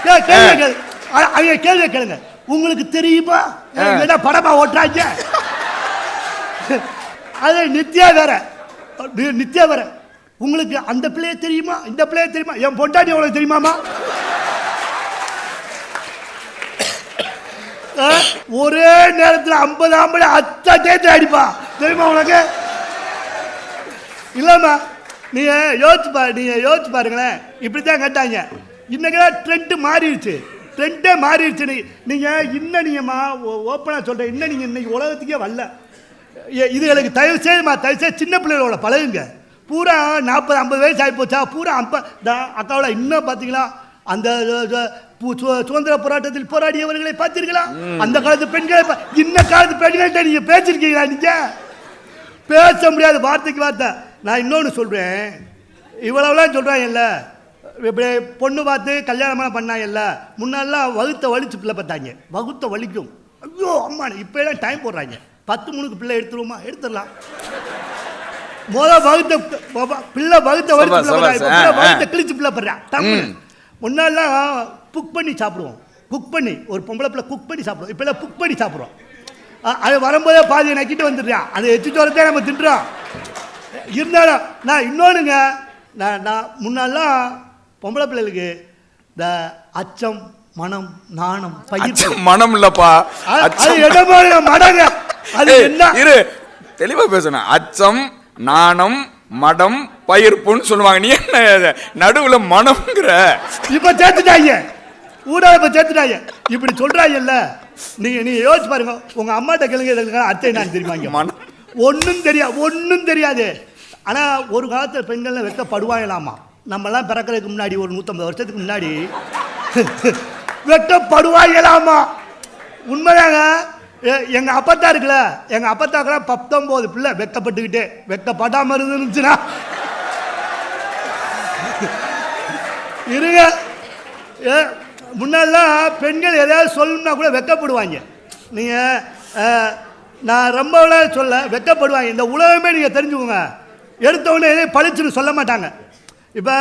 கேள்வி கேளுங்க. உங்களுக்கு தெரியுமா என்ன படமா ஓட்டுறாங்க? அது நித்யா வேற, நித்யா வேற. உங்களுக்கு அந்த பிள்ளைய தெரியுமா, இந்த பிள்ளைய தெரியுமா, என் பொண்டாட்டி உங்களுக்கு தெரியுமாமா? ஒரே நேரத்தில் 50 ஆம்பளை அத்தை அடிப்பா தெரியுமா உனக்கு? இல்லம்மா, நீங்க யோசிச்சு பாருங்களேன். இப்படித்தான் கேட்டாங்க. இன்னைக்கு ட்ரெண்ட் மாறிடுச்சு, ட்ரெண்டே மாறிடுச்சு. நீங்க இன்னும் நீங்கம்மா ஓப்பனா சொல்றேன், இன்னும் நீங்க இன்னைக்கு உலகத்துக்கே வரல. இது எனக்கு தயவு செய்து சின்ன பிள்ளைகளோட பழகுங்க. பூரா 40-50 வயசு ஆகி போச்சா, பூரா அக்காவோட இன்னும் பார்த்தீங்களா அந்த சுதந்திர போராட்டத்தில் போராடியவர்களை பார்த்தீர்களா? அந்த காலத்து பெண்களை, இந்த காலத்து பெண்கள்கிட்ட நீங்க பேசிருக்கீங்களா? நீங்க பேச முடியாது, வார்த்தைக்கு வார்த்தை. நான் இன்னொன்று சொல்றேன், இவ்வளவுலாம் சொல்றாங்க இல்ல, இப்படி பொண்ணு பார்த்து கல்யாணம் பண்ணாங்கல்ல, முன்னாலாம் வகுத்த வலிச்சு பிள்ளை பார்த்தாங்க, வகுத்த வலிக்கும். ஐயோ அம்மா, இப்ப எல்லாம் டைம் போடுறாங்க. 10-3 பிள்ளை எடுத்துருவோமா? எடுத்துடலாம். வகுத்த பிள்ளை வகுத்த வகுத்த கிழிச்சு பிள்ளை படுறான். முன்னாலாம் குக் பண்ணி சாப்பிடுவோம், குக் பண்ணி ஒரு பொம்பளை பிள்ளை குக் பண்ணி சாப்பிடுவோம். இப்ப குக் பண்ணி சாப்பிடுவோம். அது வரும்போதே பாதியை நக்கிட்டு வந்துடுறான். அதை எச்சு வரத்தே நம்ம தின்றோம். இருந்தாலும் நான் இன்னொன்னுங்க, நான் முன்னாலாம் பொம்பளை பிள்ளைகளுக்கு இந்த அச்சம், மனம், நாணம், பயிர், மனம் இல்லப்பா, மடங்க. அது என்ன தெளிவா பேசணும். அச்சம், நாணம், மடம், பயிர்ப்புன்னு சொல்லுவாங்க. நீ என்ன நடுவுல மனம்ங்கிற? இப்ப சேர்த்துட்டாங்க, ஊடால இப்ப சேர்த்துட்டாங்க. இப்படி சொல்றாங்கல்ல, நீங்க யோசிச்சு பாருங்க. உங்க அம்மாட்ட கேளுங்க, அத்தை நான் தெரியுமாங்க? ஒன்னும் தெரியாது. ஆனா ஒரு காலத்துல பெண்கள் வெட்டப்படுவாங்களாமா. நம்மலாம் பிறக்கிறதுக்கு முன்னாடி ஒரு 150 வருஷத்துக்கு முன்னாடி வெட்டப்படுவாங்களாமா. உண்மைதாங்க. எங்க அப்பத்தா இருக்குல்ல, எங்க அப்பத்தாக்கெல்லாம் 19 பிள்ளை வெக்கப்பட்டுக்கிட்டே, வெக்கப்படாம இருந்துச்சுன்னா இருங்க. முன்னெல்லாம் பெண்கள் ஏதாவது சொல்லணும்னா கூட வெக்கப்படுவாங்க. நீங்க நான் ரொம்ப சொல்ல வெக்கப்படுவாங்க. இந்த உலகமே நீங்க தெரிஞ்சுக்கோங்க. எடுத்தவொடனே பழிச்சுன்னு சொல்ல மாட்டாங்க. இப்ப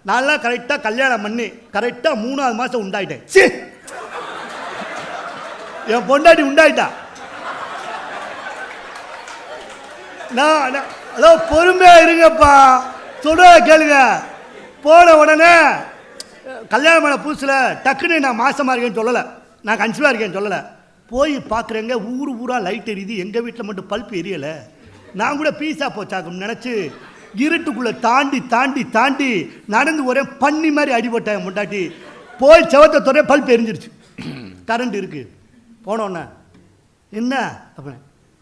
நான்லாம் கரெக்டா கல்யாணம் பண்ணி கரெக்டா 3ஆவது மாசம் உண்டாயிட்டேன். என் பொண்டாட்டி உண்டாயிட்டா. நான் பொறுமையா இருங்கப்பா, சொல்ற கேளுங்க. போன உடனே கல்யாணம் பண்ண புதுசுல டக்குன்னு நான் மாசமா இருக்கேன்னு சொல்லலை, நான் கன்சீவா இருக்கேன்னு சொல்லலை. போய் பார்க்குறேங்க, ஊரா லைட் எரியுது. எங்கள் வீட்டில் மட்டும் பல்ப் எரியலை. நான் கூட பீஸா போச்சாக்கும் நினச்சி இருட்டுக்குள்ளே தாண்டி தாண்டி தாண்டி நடந்து ஒரே பண்ணி மாதிரி அடிபட்டேன். முட்டாட்டி போய் செவத்தை துறைய பல்ப் எரிஞ்சிருச்சு. கரண்ட் இருக்கு. போனோன்னே என்ன அப்ப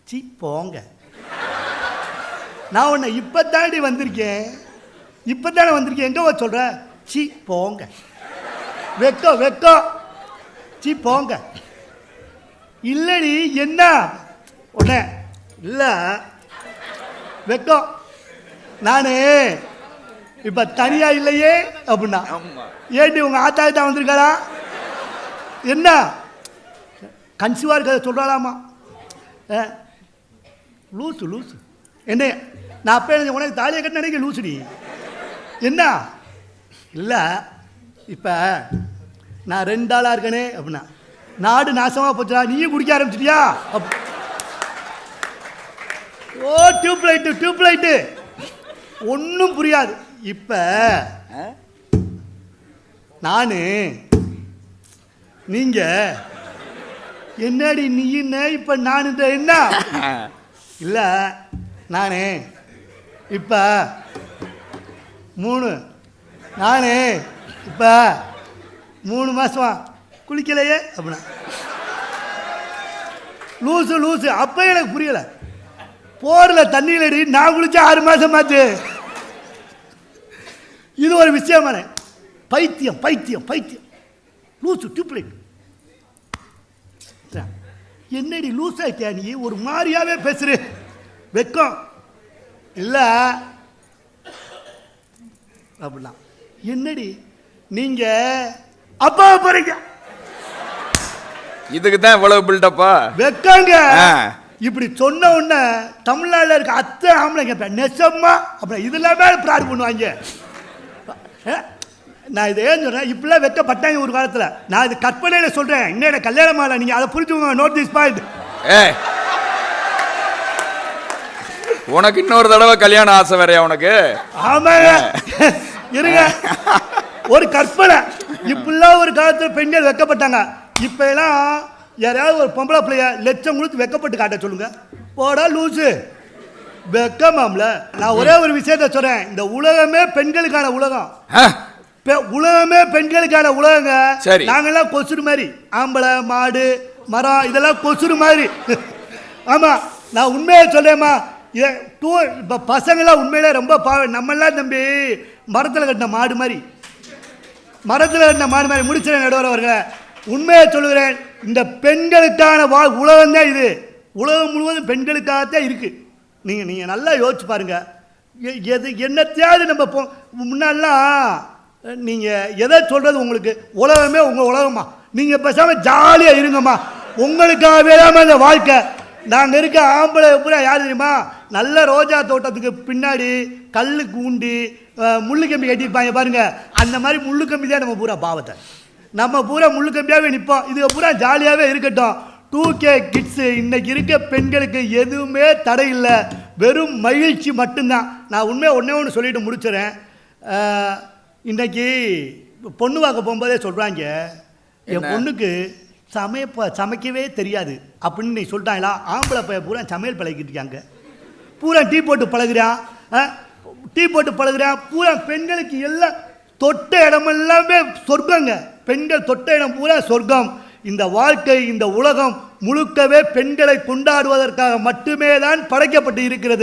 சி போங்க, நான் உன்னை இப்போ தாண்டி வந்திருக்கேன், இப்போ தானே வந்திருக்கேன், எங்கே சொல்கிற? சி போங்க, வெக்கோ சி போங்க. இல்லடி என்ன உடனே இல்லை வெக்கம், நானு இப்ப தனியா இல்லையே அப்படின்னா. ஏண்டி உங்க ஆத்தாக்கிட்ட வந்திருக்காளா? என்ன கன்சீவா இருக்கிறத சொல்றாளாமா? லூசு என்ன? நான் அப்ப உனக்கு தாலியை கட்ட நினைக்க லூசுடி. என்ன இல்ல இப்ப நான் 2 ஆளா இருக்கனே அப்படின்னா, நாடு நாசமா போச்சுடா, நீயும் குடிக்க ஆரம்பிச்சிட்டியா? ஓ டியூப்லைட்டு ஒன்றும் புரியாது. இப்ப நானு நீங்க என்னடி நீ என்ன இப்ப நான் என்ன இல்ல, நானு இப்ப 3 நானு இப்ப 3 மாசமா குளிக்கலையே அப்படின்னா. லூசு அப்ப எனக்கு புரியல. போர்ல தண்ணியில் நான் குளிச்சா 6 மாசம் ஆச்சு. இது ஒரு விஷயமான பைத்தியம் லூசு டியூப்லைட். என்னடி லூஸ் ஆயிட்டியா நீ? ஒரு மாதிரியாவே பேசுற. வெக்கம் இல்ல அப்படின்னா என்னடி நீங்க அப்பா போறீங்க, இதுக்கு தான் இவ்வளவு பில்டப்பா வெக்கங்க. இப்படி சொன்ன உடனே தமிழ்நாட்டில் இருக்க அத்தை ஆம்பளை கேட்பேன் நெசமா அப்படின்னா இதெல்லாமே ப்ராட் பண்ணுவாங்க. நான் இதை ஏன் சொல்றேன், இப்படிலாம் வைக்கப்பட்டாங்க ஒரு காலத்துல. நான் இது கற்பனையில சொல்றேன், இன்னும் கல்யாணம் ஆகல. நீங்க அதை புரிஞ்சுக்கோங்க. Note this point. ஏய், உனக்கு இன்னொரு தடவை கல்யாணம் ஆசை வேறையா உனக்கு? ஆமாங்க. இருங்க, ஒரு கற்பனை. இப்படிலாம் ஒரு காலத்துல பெண்கள் வைக்கப்பட்டாங்க. இப்ப எல்லாம் யாராவது ஒரு பொம்பளை பிள்ளைய லட்சம் கொடுத்து வெக்கப்பட்டு காட்ட சொல்லுங்க, போடா லூசு, வெக்கமாம்ல. நான் ஒரே ஒரு விஷயத்த சொல்றேன், இந்த உலகமே பெண்களுக்கான உலகம். உலகமே பெண்களுக்கான உலகங்க. சரி, நாங்கெல்லாம் கொசுறு மாதிரி, ஆம்பளை மாடு மரம் இதெல்லாம் கொசுறு மாதிரி. ஆமா, நான் உண்மையை சொல்றேம்மா. இப்போ பசங்களாம் உண்மையிலே ரொம்ப நம்மெல்லாம் தம்பி மரத்தில் கட்டின மாடு மாதிரி, மரத்தில் கட்டின மாடு மாதிரி. முடிச்சிட நடுவர் அவர்களை, உண்மையை சொல்லுகிறேன், இந்த பெண்களுக்கான உலகம் தான் இது. உலகம் முழுவதும் பெண்களுக்காகத்தான் இருக்கு. நீங்கள் நல்லா யோசிச்சு பாருங்க. என்னத்தையாவது நம்ம முன்னாடிலாம் நீங்கள் எதை சொல்கிறது, உங்களுக்கு உலகமே உங்கள் உலகமா, நீங்கள் பேசாமல் ஜாலியாக இருங்கம்மா. உங்களுக்காகவே தான் இந்த வாழ்க்கை. நாங்கள் இருக்க ஆம்பளை பூரா யார் தெரியுமா, நல்ல ரோஜா தோட்டத்துக்கு பின்னாடி கல்லு கூண்டி முள்ளு கம்பி கட்டியிருப்பாங்க பாருங்க, அந்த மாதிரி முள்ளு கம்பி தான் நம்ம பூரா பாவத்தை. நம்ம பூரா முள்ளு கம்பியாகவே நிற்போம். இதுக்கு பூரா ஜாலியாகவே இருக்கட்டும். 2K கிட்ஸு இன்னைக்கு இருக்க பெண்களுக்கு எதுவுமே தடை இல்லை, வெறும் மகிழ்ச்சி மட்டும்தான். நான் உண்மையாக ஒன்று சொல்லிட்டு முடிச்சிடறேன். இன்னைக்கு பொண்ணு பார்க்க போகும்போதே சொல்கிறாங்க, என் பொண்ணுக்கு சமைக்கவே தெரியாது அப்படின்னு நீ சொல்லிட்டாங்களா. ஆம்பளை பையன் பூரா சமையல் பழகிட்டு இருக்காங்க, பூரா டீ போட்டு பழகுறான், டீ போட்டு பழகுறான். பூரா பெண்களுக்கு எல்லாம் தொட்ட இடமெல்லாமே சொர்க்கங்க. பெண்கள் தொட்ட இடம் பூரா சொர்க்கம். இந்த வாழ்க்கை, இந்த உலகம் முழுக்கவே பெண்களை கொண்டாடுவதற்காக மட்டுமே தான் படைக்கப்பட்டு இருக்கிறது.